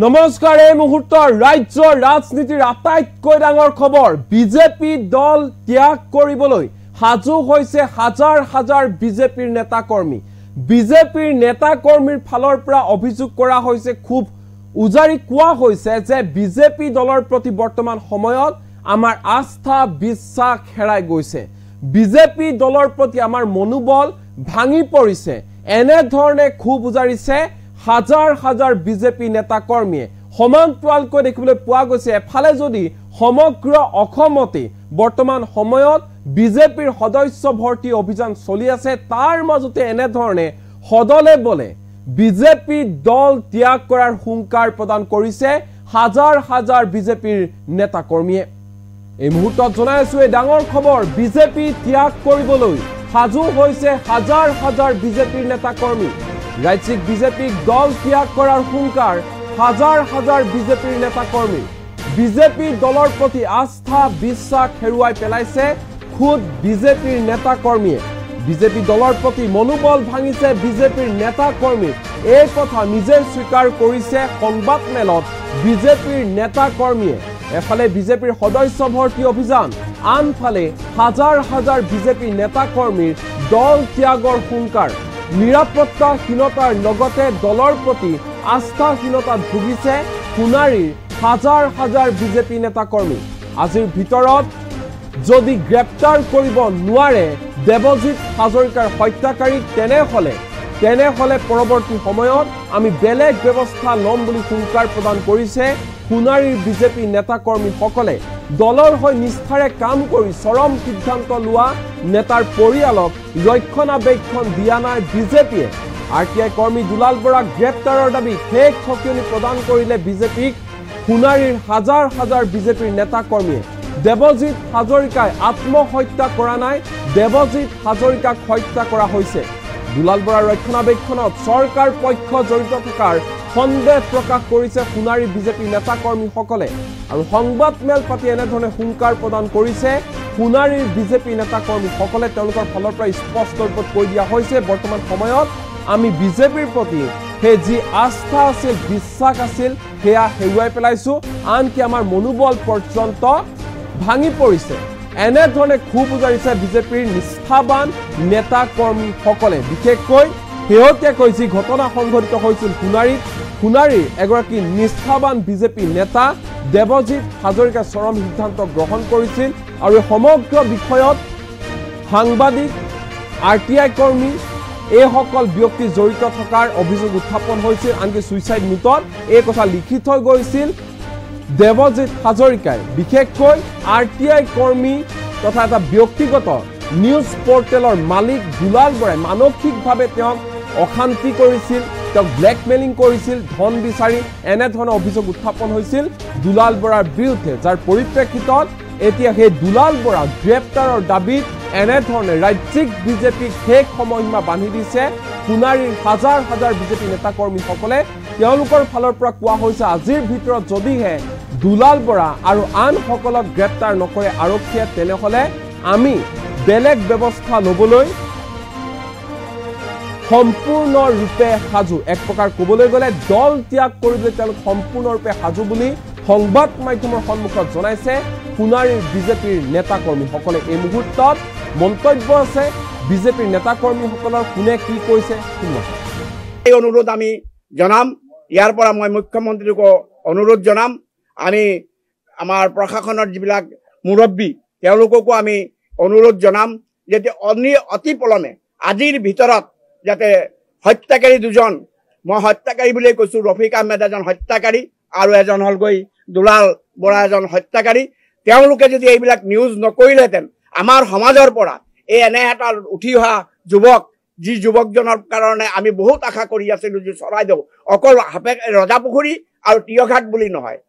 নমস্কাৰ এই মুহূৰ্তৰ ৰাজ্যৰ ৰাজনীতিৰ আটাইতকৈ ডাঙৰ খবৰ বিজেপি দল ত্যাগ কৰিবলৈ হাজু হৈছে হাজাৰ হাজাৰ বিজেপিৰ নেতা কৰ্মী বিজেপিৰ নেতা কৰ্মীৰ ফালৰ পৰা অভিযোগ কৰা হৈছে খুব উজাৰি কোৱা হৈছে যে বিজেপি দলৰ প্ৰতি বৰ্তমান সময়ত আমাৰ আস্থা বিশ্বাস হেৰাই গৈছে বিজেপি দলৰ প্ৰতি আমাৰ মনোবল ভাঙি পৰিছে এনে ধৰণে খুব উজাৰিছে হাজাৰ হাজাৰ বিজেপি নেতা কৰ্মীয়ে সমান্তৰালকৈ দেখিবলৈ পোৱা গৈছে এফালে যদি সমগ্ৰ অসমতে বৰ্তমান সময়ত বিজেপিৰ সদস্য ভৰ্তি অভিযান চলি আছে তাৰ মাজতে এনে ধৰণে সদলে বলে বিজেপি দল ত্যাগ কৰাৰ হুংকাৰ প্ৰদান কৰিছে হাজাৰ হাজাৰ বিজেপিৰ নেতা কৰ্মীয়ে এই মুহূৰ্তত জনাই আছো এই ডাঙৰ খবৰ বিজেপি ত্যাগ কৰিবলৈ হাজু হৈছে হাজাৰ হাজাৰ বিজেপিৰ নেতা কৰ্মী ৰাজ্যিক বিজেপিক দল ত্যাগ কৰাৰ হুংকাৰ হাজাৰ হাজাৰ বিজেপিৰ নেতা কৰ্মী বিজেপি দলৰ প্ৰতি আস্থা বিশ্বাস হেৰুৱাই পেলাইছে খুদ বিজেপিৰ নেতা কৰ্মীয়ে বিজেপি দলৰ প্ৰতি মনোবল ভাঙিছে বিজেপিৰ নেতা কৰ্মী এই কথা নিজে স্বীকাৰ কৰিছে সংবাদমেলত বিজেপিৰ নেতা কৰ্মীয়ে এফালে বিজেপিৰ সদস্য ভৰ্তি অভিযান আনফালে হাজাৰ হাজাৰ বিজেপি নেতা কৰ্মীৰ দল ত্যাগৰ হুংকাৰ নিৰাপত্তাহীনতাৰ লগতে দলৰ প্ৰতি আস্থাহীনতাত ভুগিছে সোণাৰীৰ হাজাৰ হাজাৰ বিজেপি নেতা কৰ্মী আজিৰ ভিতৰত যদি গ্ৰেপ্তাৰ কৰিব নোৱাৰে দেৱজিৎ হাজৰিকাৰ হত্যাকাৰীক তেনেহলে পৰৱৰ্তী সময়ত আমি বেলেগ ব্যৱস্থা ল'ম বুলি হুংকাৰ প্ৰদান কৰিছে সোণাৰীৰ বিজেপি নেতা কৰ্মীসকলে দলৰ হৈ নিষ্ঠাৰে কাম কৰি চৰম সিদ্ধান্ত লোৱা নেতাৰ পৰিয়ালক ৰক্ষণাবেক্ষণ দিয়া নাই বিজেপিয়ে আৰটিআই কৰ্মী দুলাল বৰাক গ্ৰেপ্তাৰৰ দাবী ফেক সকিয়নি প্ৰদান কৰিলে বিজেপিক সোণাৰীৰ হাজাৰ হাজাৰ বিজেপিৰ নেতা কৰ্মীয়ে দেৱজিৎ হাজৰিকাই আত্মহত্যা কৰা নাই দেৱজিৎ হাজৰিকাক হত্যা কৰা হৈছে দুলাল বৰাৰ ৰক্ষণাবেক্ষণত চৰকাৰ পক্ষ জড়িত থকাৰ সন্দেহ প্ৰকাশ কৰিছে সোণাৰী বিজেপি নেতা কৰ্মীসকলে আৰু সংবাদমেল পাতি এনেধৰণে হুংকাৰ প্ৰদান কৰিছে সোণাৰীৰ বিজেপি নেতা কৰ্মীসকলে তেওঁলোকৰ ফালৰ পৰা স্পষ্ট ৰূপত কৈ দিয়া হৈছে বৰ্তমান সময়ত আমি বিজেপিৰ প্ৰতি সেই যি আস্থা আছিল বিশ্বাস আছিল সেয়া হেৰুৱাই পেলাইছো আনকি আমাৰ মনোবল পৰ্যন্ত ভাঙি পৰিছে এনেধৰণে খুব উজাৰিছে বিজেপিৰ নিষ্ঠাবান নেতা কৰ্মীসকলে বিশেষকৈ শেহতীয়াকৈ যি ঘটনা সংঘটিত হৈছিল সোণাৰীৰ এগৰাকী নিষ্ঠাবান বিজেপি নেতা দেৱজিৎ হাজৰিকাই চৰম সিদ্ধান্ত গ্ৰহণ কৰিছিল আৰু সমগ্ৰ বিষয়ত সাংবাদিক আৰটিআই কৰ্মী এইসকল ব্যক্তি জড়িত থকাৰ অভিযোগ উত্থাপন হৈছিল আনকি ছুইচাইড নোটত এই কথা লিখি থৈ গৈছিল দেৱজিৎ হাজৰিকাই বিশেষকৈ আৰটিআই কৰ্মী তথা এটা ব্যক্তিগত নিউজ পৰ্টেলৰ মালিক দুলাল বৰাই মানসিকভাৱে তেওঁক অশান্তি কৰিছিল তেওঁক ব্লেকমেইলিং কৰিছিল ধন বিচাৰি এনেধৰণৰ অভিযোগ উত্থাপন হৈছিল দুলাল বৰাৰ বিৰুদ্ধে যাৰ পৰিপ্ৰেক্ষিতত এতিয়া সেই দুলাল বৰা গ্ৰেপ্তাৰৰ দাবীত এনেধৰণে ৰাজ্যিক বিজেপিক শেষ সময়সীমা বান্ধি দিছে সোণাৰীৰ হাজাৰ হাজাৰ বিজেপি নেতা কৰ্মীসকলে তেওঁলোকৰ ফালৰ পৰা কোৱা হৈছে আজিৰ ভিতৰত যদিহে দুলাল বৰা আৰু আনসকলক গ্ৰেপ্তাৰ নকৰে আৰক্ষীয়ে তেনেহলে আমি বেলেগ ব্যৱস্থা ল'বলৈ সম্পূৰ্ণৰূপে সাজু এক প্ৰকাৰ ক'বলৈ গ'লে দল ত্যাগ কৰিবলৈ তেওঁলোক সম্পূৰ্ণৰূপে সাজু বুলি সংবাদ মাধ্যমৰ সন্মুখত জনাইছে সোণাৰীৰ বিজেপিৰ নেতা কৰ্মীসকলে এই মুহূৰ্তত মন্তব্য আছে বিজেপিৰ নেতা কৰ্মীসকলৰ কোনে কি কৈছে এই অনুৰোধ আমি জনাম ইয়াৰ পৰা মই মুখ্যমন্ত্ৰীক অনুৰোধ জনাম আমি আমাৰ প্ৰশাসনৰ যিবিলাক মুৰব্বী তেওঁলোককো আমি অনুৰোধ জনাম যে অতি পলমে আজিৰ ভিতৰত যাতে হত্যাকাৰী দুজন মই হত্যাকাৰী বুলিয়ে কৈছো ৰফিক আহমেদ এজন হত্যাকাৰী আৰু এজন হলগৈ দুলাল বৰা এজন হত্যাকাৰী তেওঁলোকে যদি এইবিলাক নিউজ নকৰিলেহেঁতেন আমাৰ সমাজৰ পৰা এই এনে এটা উঠি অহা যুৱক যি যুৱকজনৰ কাৰণে আমি বহুত আশা কৰি আছিলো যে চৰাইদেউ অকল ৰজাপুখুৰী আৰু টিয়ঘাট বুলি নহয়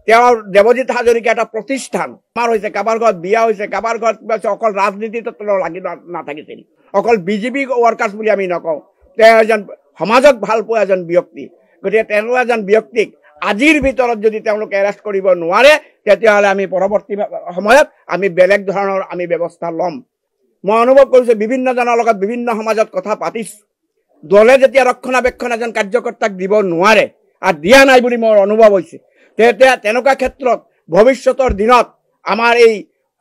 তেওঁৰ দেৱজিৎ হাজৰিকা এটা প্ৰতিষ্ঠান আমাৰ হৈছে কাবাৰ ঘৰত বিয়া হৈছে কাবাৰ ঘৰত কিবা অকল ৰাজনীতিত লাগি নাথাকিছিল অকল বিজেপি ৱৰ্কাৰ্ছ বুলি আমি নকওঁ তেওঁ এজন সমাজক ভাল পোৱা এজন ব্যক্তি গতিকে তেনেকুৱা এজন ব্যক্তিক আজিৰ ভিতৰত যদি তেওঁলোকে এৰেষ্ট কৰিব নোৱাৰে তেতিয়াহ'লে আমি পৰৱৰ্তী সময়ত আমি বেলেগ ধৰণৰ আমি ব্যৱস্থা ল'ম মই অনুভৱ কৰিছো বিভিন্নজনৰ লগত বিভিন্ন সমাজত কথা পাতিছো দলে যেতিয়া ৰক্ষণাবেক্ষণ এজন কাৰ্যকৰ্তাক দিব নোৱাৰে আৰু দিয়া নাই বুলি মোৰ অনুভৱ হৈছে তেনেকুৱা ক্ষেত্ৰত ভৱিষ্যতৰ দিনত আমাৰ এই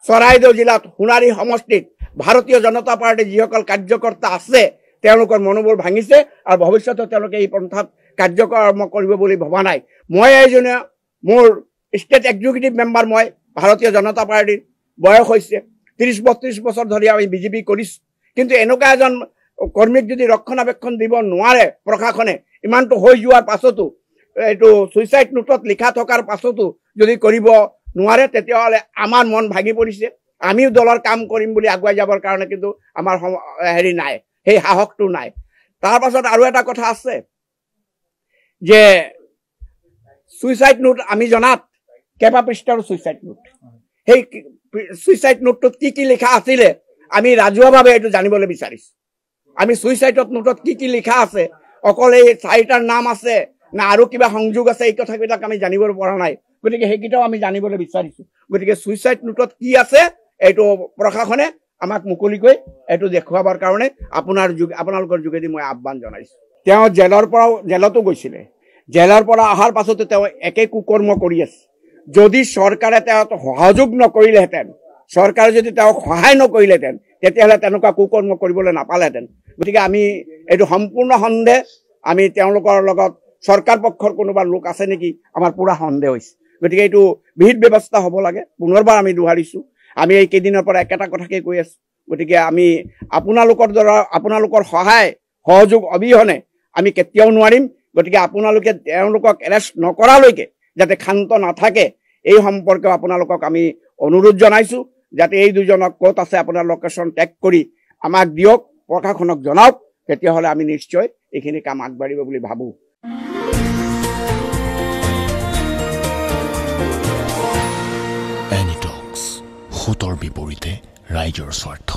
চৰাইদেউ জিলাত সোণাৰী সমষ্টিত ভাৰতীয় জনতা পাৰ্টীৰ যিসকল কাৰ্যকৰ্তা আছে তেওঁলোকৰ মনোবল ভাঙিছে আৰু ভৱিষ্যতে তেওঁলোকে এই পন্থাত কাৰ্যকৰ্ম কৰিব বুলি ভবা নাই মই এইজনে মোৰ ষ্টেট এক্সিকিউটিভ মেম্বাৰ মই ভাৰতীয় জনতা পাৰ্টীৰ বয়স হৈছে 30-32 বছৰ ধৰি আমি বিজেপি কৰিছোঁ কিন্তু এনেকুৱা এজন কৰ্মীক যদি ৰক্ষণাবেক্ষণ দিব নোৱাৰে প্ৰশাসনে ইমানটো হৈ যোৱাৰ পাছতো এইটো সুইচাইড নোটত লিখা থকাৰ পাছতো যদি কৰিব নোৱাৰে তেতিয়াহ'লে আমাৰ মন ভাগি পৰিছে আমিও দলৰ কাম কৰিম বুলি আগুৱাই যাবৰ কাৰণে কিন্তু আমাৰ হেৰি নাই সেই সাহসটো নাই তাৰ পাছত আৰু এটা কথা আছে যে সুইচাইড নোট আমি জনাত কেইবা পৃষ্ঠাৰ সুইচাইড নোট সেই সুইচাইড নোটটোত কি লিখা আছিলে আমি ৰাজহুৱাভাৱে এইটো জানিবলৈ বিচাৰিছোঁ আমি সুইচাইডত নোটত কি লিখা আছে অকল এই চাৰিটাৰ নাম আছে না আৰু কিবা সংযোগ আছে এই কথাবিলাক আমি জানিবলৈ পৰা নাই গতিকে সেইকেইটাও আমি জানিবলৈ বিচাৰিছোঁ গতিকে সুইচাইড নোটত কি আছে এইটো প্ৰশাসনে আমাক মুকলিকৈ এইটো দেখুৱাবৰ কাৰণে আপোনালোকৰ যোগেদি মই আহ্বান জনাইছোঁ তেওঁ জেলতো গৈছিলে জেলৰ পৰা অহাৰ পাছতো তেওঁ একে কুকৰ্ম কৰি আছে যদি চৰকাৰে তেওঁক সহযোগ নকৰিলেহেঁতেন চৰকাৰে যদি তেওঁক সহায় নকৰিলেহেঁতেন তেতিয়াহ'লে তেনেকুৱা কুকৰ্ম কৰিবলৈ নাপালেহেঁতেন গতিকে আমি এইটো সম্পূৰ্ণ সন্দেহ আমি তেওঁলোকৰ লগত চৰকাৰ পক্ষৰ কোনোবা লোক আছে নেকি আমাৰ পুৰা সন্দেহ হৈছে গতিকে এইটো বিহিত ব্যৱস্থা হ'ব লাগে পুনৰবাৰ আমি দোহাৰিছোঁ আমি এই কেইদিনৰ পৰা একেটা কথাকে কৈ আছোঁ গতিকে আমি আপোনালোকৰ সহায় সহযোগ অবিহনে আমি কেতিয়াও নোৱাৰিম গতিকে আপোনালোকে তেওঁলোকক এৰেষ্ট নকৰালৈকে যাতে ক্ষান্ত নাথাকে এই সম্পৰ্কে আপোনালোকক আমি অনুৰোধ জনাইছোঁ যাতে এই দুজনক ক'ত আছে আপোনাৰ লোকেশ্যন টেগ কৰি আমাক দিয়ক প্ৰশাসনক জনাওক তেতিয়াহ'লে আমি নিশ্চয় এইখিনি কাম আগবাঢ়িব বুলি ভাবোঁ এনিটক্স, সুতৰ বিপৰীতে ৰাইজৰ স্বাৰ্থ।